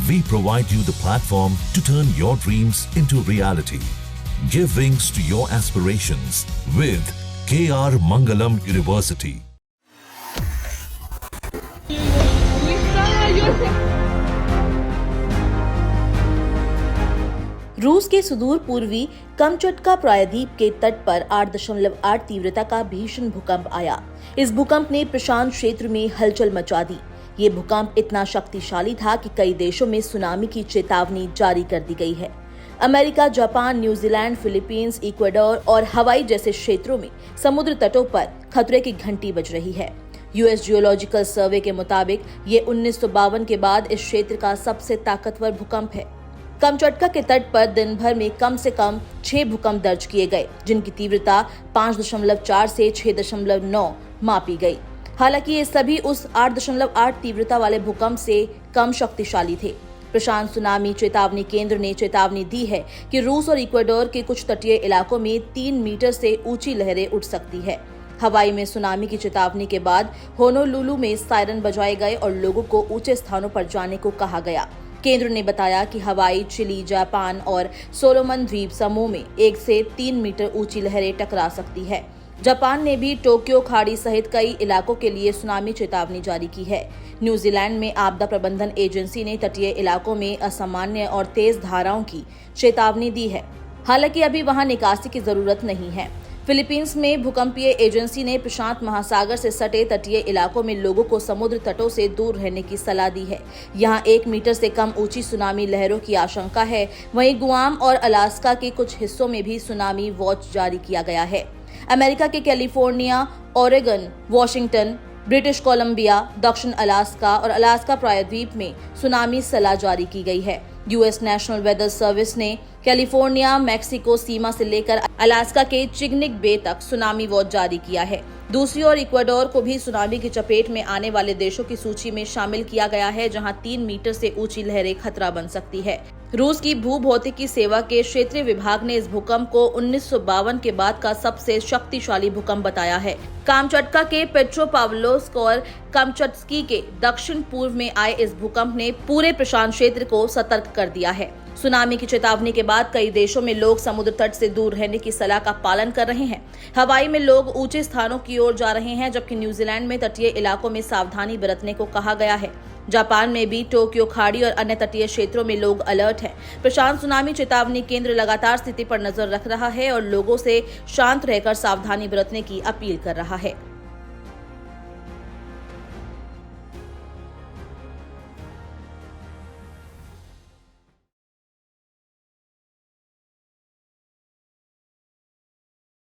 We provide you the platform to turn your dreams into reality. Give wings to your aspirations with KR Mangalam University. रूस के सुदूर पूर्वी Kamchatka प्रायद्वीप के तट पर 8.8 तीव्रता का भीषण भूकंप आया। इस भूकंप ने प्रशांत क्षेत्र में हलचल मचा दी। ये भूकंप इतना शक्तिशाली था कि कई देशों में सुनामी की चेतावनी जारी कर दी गई है। America, Japan, New Zealand, Philippines, Ecuador और हवाई जैसे क्षेत्रों में समुद्र तटों पर खतरे की घंटी बज रही है। यूएस जियोलॉजिकल सर्वे के मुताबिक ये 1952 के बाद इस क्षेत्र का सबसे ताकतवर भूकंप है। कमचटका के तट पर दिन भर में कम से कम 6 भूकंप दर्ज किए गए, जिनकी तीव्रता 5.4 से 6.9 मापी गई। हालांकि ये सभी उस 8.8 तीव्रता वाले भूकंप से कम शक्तिशाली थे। प्रशांत सुनामी चेतावनी केंद्र ने चेतावनी दी है कि रूस और इक्वाडोर के कुछ तटीय इलाकों में 3 मीटर से ऊंची लहरें उठ सकती है। हवाई में सुनामी की चेतावनी के बाद होनोलुलु में सायरन बजाए गए और लोगों को ऊंचे स्थानों पर जाने को कहा गया। केंद्र ने बताया कि हवाई, चिली, जापान और सोलोमन द्वीप समूह में 1 से 3 मीटर ऊंची लहरें टकरा सकती है। जापान ने भी टोक्यो खाड़ी सहित कई इलाकों के लिए सुनामी चेतावनी जारी की है। न्यूजीलैंड में आपदा प्रबंधन एजेंसी ने तटीय इलाकों में असामान्य और तेज धाराओं की चेतावनी दी है। हालांकि अभी वहां निकासी की जरूरत नहीं है। फिलीपींस में भूकंपीय एजेंसी ने प्रशांत महासागर से सटे तटीय इलाकों में लोगों को समुद्र तटों से दूर रहने की सलाह दी है। यहाँ 1 मीटर से कम ऊंची सुनामी लहरों की आशंका है। वहीं गुआम और अलास्का के कुछ हिस्सों में भी सुनामी वॉच जारी किया गया है। अमेरिका के California, Oregon, Washington, British Columbia, दक्षिण अलास्का और अलास्का प्रायद्वीप में सुनामी सलाह जारी की गई है। यूएस नेशनल वेदर सर्विस ने कैलिफोर्निया, मैक्सिको सीमा से लेकर अलास्का के चिग्निक बे तक सुनामी वॉच जारी किया है। दूसरी ओर इक्वाडोर को भी सुनामी की चपेट में आने वाले देशों की सूची में शामिल किया गया है, जहां 3 मीटर से ऊंची लहरें खतरा बन सकती है। रूस की भूभौतिकी सेवा के क्षेत्रीय विभाग ने इस भूकंप को 1952 के बाद का सबसे शक्तिशाली भूकंप बताया है। कामचटका के पेट्रोपाव्लोव्स्क और कामचट्स्की के दक्षिण पूर्व में आए इस भूकंप ने पूरे प्रशांत क्षेत्र को सतर्क कर दिया है। सुनामी की चेतावनी के बाद कई देशों में लोग समुद्र तट से दूर रहने की सलाह का पालन कर रहे हैं। हवाई में लोग ऊंचे स्थानों की ओर जा रहे हैं, जबकि न्यूजीलैंड में तटीय इलाकों में सावधानी बरतने को कहा गया है। जापान में भी टोक्यो खाड़ी और अन्य तटीय क्षेत्रों में लोग अलर्ट हैं। प्रशांत सुनामी चेतावनी केंद्र लगातार स्थिति पर नजर रख रहा है और लोगों से शांत रहकर सावधानी बरतने की अपील कर रहा है।